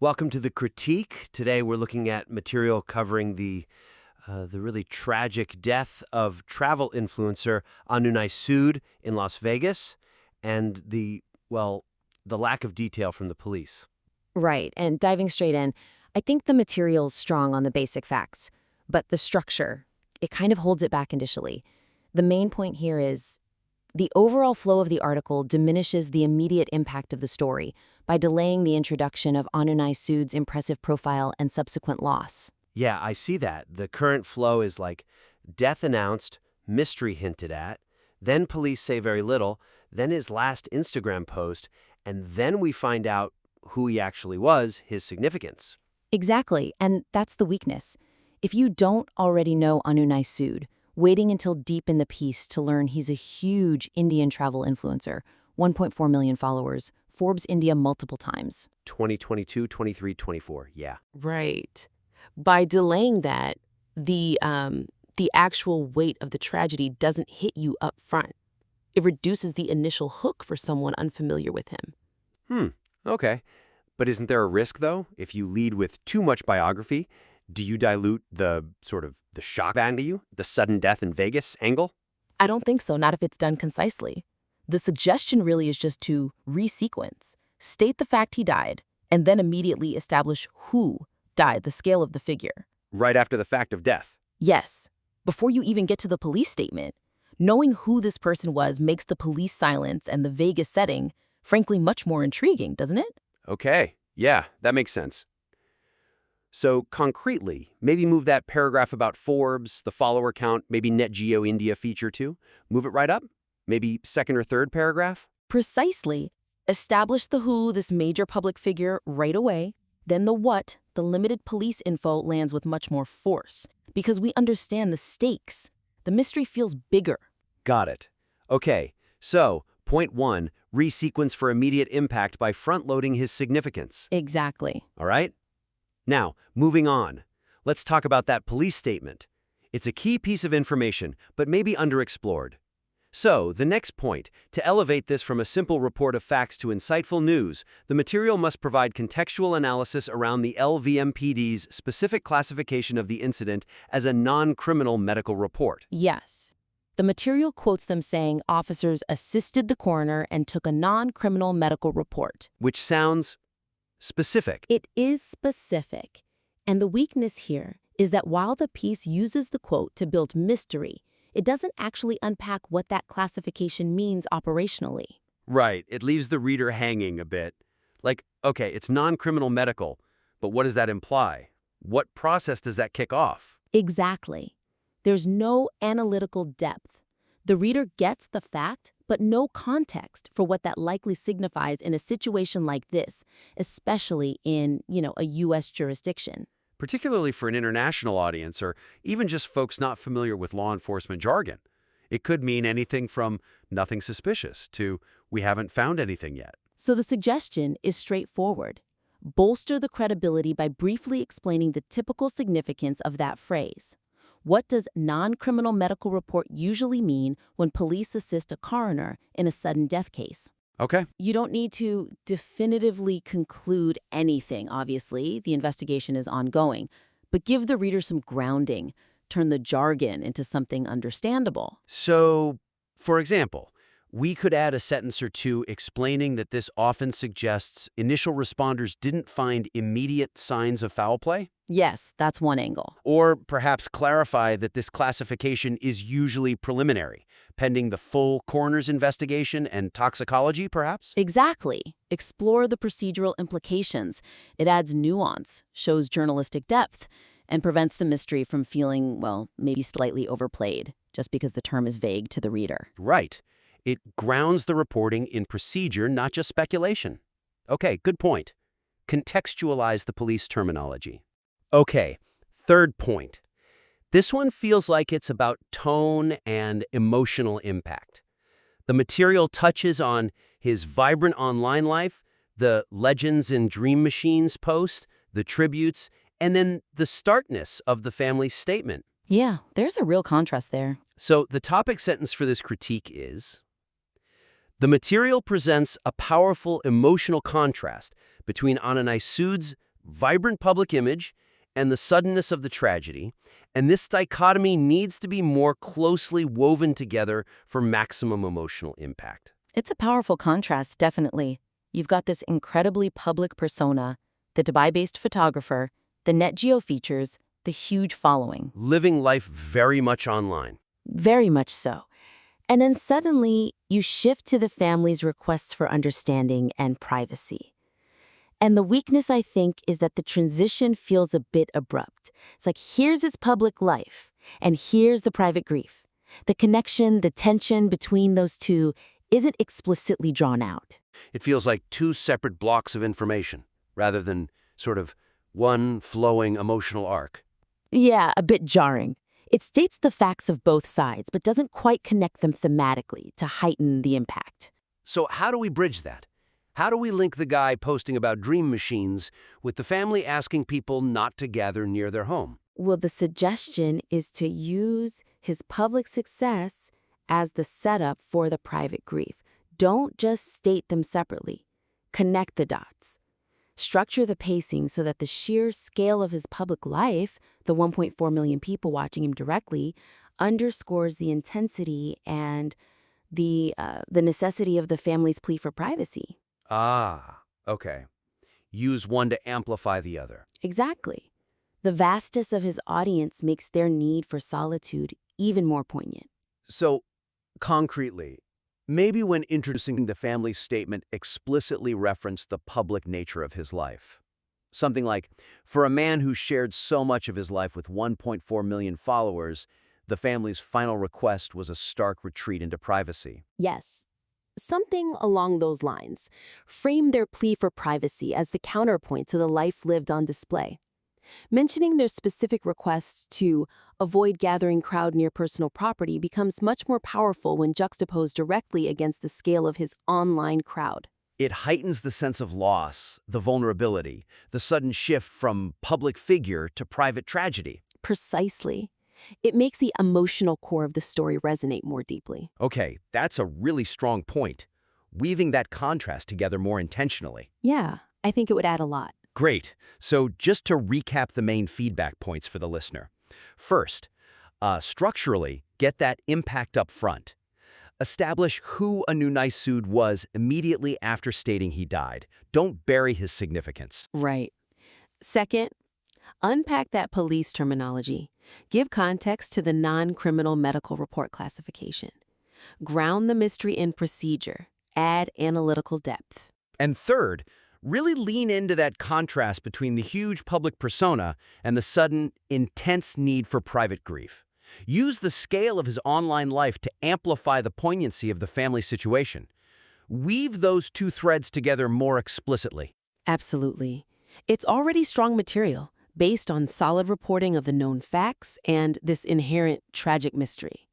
Welcome to the critique. Today we're looking at material covering the really tragic death of travel influencer Anunay Sood in Las Vegas, and the lack of detail from the police. Right, and diving straight in, I think the material's strong on the basic facts, but the structure, it kind of holds it back initially. The main point here is the overall flow of the article diminishes the immediate impact of the story by delaying the introduction of Anunay Sood's impressive profile and subsequent loss. Yeah, I see that. The current flow is like death announced, mystery hinted at, then police say very little, then his last Instagram post, and then we find out who he actually was, his significance. Exactly, and that's the weakness. If you don't already know Anunay Sood, waiting until deep in the piece to learn he's a huge Indian travel influencer, 1.4 million followers, Forbes India multiple times. 2022, 23, 24, yeah. Right. By delaying that, the actual weight of the tragedy doesn't hit you up front. It reduces the initial hook for someone unfamiliar with him. Okay. But isn't there a risk, though? If you lead with too much biography, do you dilute the shock value, the sudden death in Vegas angle? I don't think so, not if it's done concisely. The suggestion really is just to resequence, state the fact he died, and then immediately establish who died, the scale of the figure. Right after the fact of death. Yes, before you even get to the police statement. Knowing who this person was makes the police silence and the Vegas setting, frankly, much more intriguing, doesn't it? Okay, yeah, that makes sense. So concretely, maybe move that paragraph about Forbes, the follower count, maybe Net Geo India feature too. Move it right up. Maybe second or third paragraph. Precisely. Establish the who, this major public figure, right away. Then the what, the limited police info, lands with much more force. Because we understand the stakes. The mystery feels bigger. Got it. Okay, so point one, resequence for immediate impact by front-loading his significance. Exactly. All right? Now, moving on. Let's talk about that police statement. It's a key piece of information, but maybe underexplored. So, the next point, to elevate this from a simple report of facts to insightful news, the material must provide contextual analysis around the LVMPD's specific classification of the incident as a non-criminal medical report. Yes. The material quotes them saying officers assisted the coroner and took a non-criminal medical report. Which sounds specific. It is specific. And the weakness here is that while the piece uses the quote to build mystery, it doesn't actually unpack what that classification means operationally. Right, it leaves the reader hanging a bit. Like, okay, it's non-criminal medical, but what does that imply? What process does that kick off? Exactly. There's no analytical depth. The reader gets the fact, but no context for what that likely signifies in a situation like this, especially in, a U.S. jurisdiction. Particularly for an international audience or even just folks not familiar with law enforcement jargon. It could mean anything from nothing suspicious to we haven't found anything yet. So the suggestion is straightforward. Bolster the credibility by briefly explaining the typical significance of that phrase. What does non-criminal medical report usually mean when police assist a coroner in a sudden death case? Okay. You don't need to definitively conclude anything, obviously. The investigation is ongoing. But give the reader some grounding. Turn the jargon into something understandable. So, for example, we could add a sentence or two explaining that this often suggests initial responders didn't find immediate signs of foul play. Yes, that's one angle. Or perhaps clarify that this classification is usually preliminary, pending the full coroner's investigation and toxicology, perhaps? Exactly. Explore the procedural implications. It adds nuance, shows journalistic depth, and prevents the mystery from feeling, maybe slightly overplayed, just because the term is vague to the reader. Right. It grounds the reporting in procedure, not just speculation. Okay, good point. Contextualize the police terminology. Okay, third point. This one feels like it's about tone and emotional impact. The material touches on his vibrant online life, the Legends and Dream Machines post, the tributes, and then the starkness of the family's statement. Yeah, there's a real contrast there. So the topic sentence for this critique is, the material presents a powerful emotional contrast between Anunay Sood's vibrant public image and the suddenness of the tragedy, and this dichotomy needs to be more closely woven together for maximum emotional impact. It's a powerful contrast, definitely. You've got this incredibly public persona, the Dubai-based photographer, the net geo features, the huge following. Living life very much online. Very much so. And then suddenly, you shift to the family's requests for understanding and privacy. And the weakness, I think, is that the transition feels a bit abrupt. It's like, here's his public life, and here's the private grief. The connection, the tension between those two isn't explicitly drawn out. It feels like two separate blocks of information, rather than sort of one flowing emotional arc. Yeah, a bit jarring. It states the facts of both sides, but doesn't quite connect them thematically to heighten the impact. So how do we bridge that? How do we link the guy posting about dream machines with the family asking people not to gather near their home? Well, the suggestion is to use his public success as the setup for the private grief. Don't just state them separately. Connect the dots. Structure the pacing so that the sheer scale of his public life, the 1.4 million people watching him directly, underscores the intensity and the necessity of the family's plea for privacy. Ah, okay. Use one to amplify the other. Exactly. The vastness of his audience makes their need for solitude even more poignant. So, concretely, maybe when introducing the family statement explicitly reference the public nature of his life. Something like, for a man who shared so much of his life with 1.4 million followers, the family's final request was a stark retreat into privacy. Yes. Something along those lines. Frame their plea for privacy as the counterpoint to the life lived on display. Mentioning their specific requests to avoid gathering crowd near personal property becomes much more powerful when juxtaposed directly against the scale of his online crowd. It heightens the sense of loss, the vulnerability, the sudden shift from public figure to private tragedy. Precisely. It makes the emotional core of the story resonate more deeply. Okay, that's a really strong point. Weaving that contrast together more intentionally. Yeah, I think it would add a lot. Great. So just to recap the main feedback points for the listener. First, structurally, get that impact up front. Establish who Anunay Sood was immediately after stating he died. Don't bury his significance. Right. Second, unpack that police terminology. Give context to the non-criminal medical report classification. Ground the mystery in procedure. Add analytical depth. And third, really lean into that contrast between the huge public persona and the sudden, intense need for private grief. Use the scale of his online life to amplify the poignancy of the family situation. Weave those two threads together more explicitly. Absolutely. It's already strong material, based on solid reporting of the known facts and this inherent tragic mystery.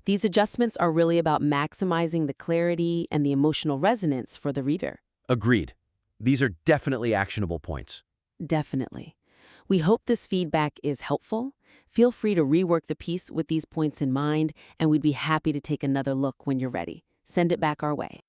These adjustments are really about maximizing the clarity and the emotional resonance for the reader. Agreed. These are definitely actionable points. Definitely. We hope this feedback is helpful. Feel free to rework the piece with these points in mind, and we'd be happy to take another look when you're ready. Send it back our way.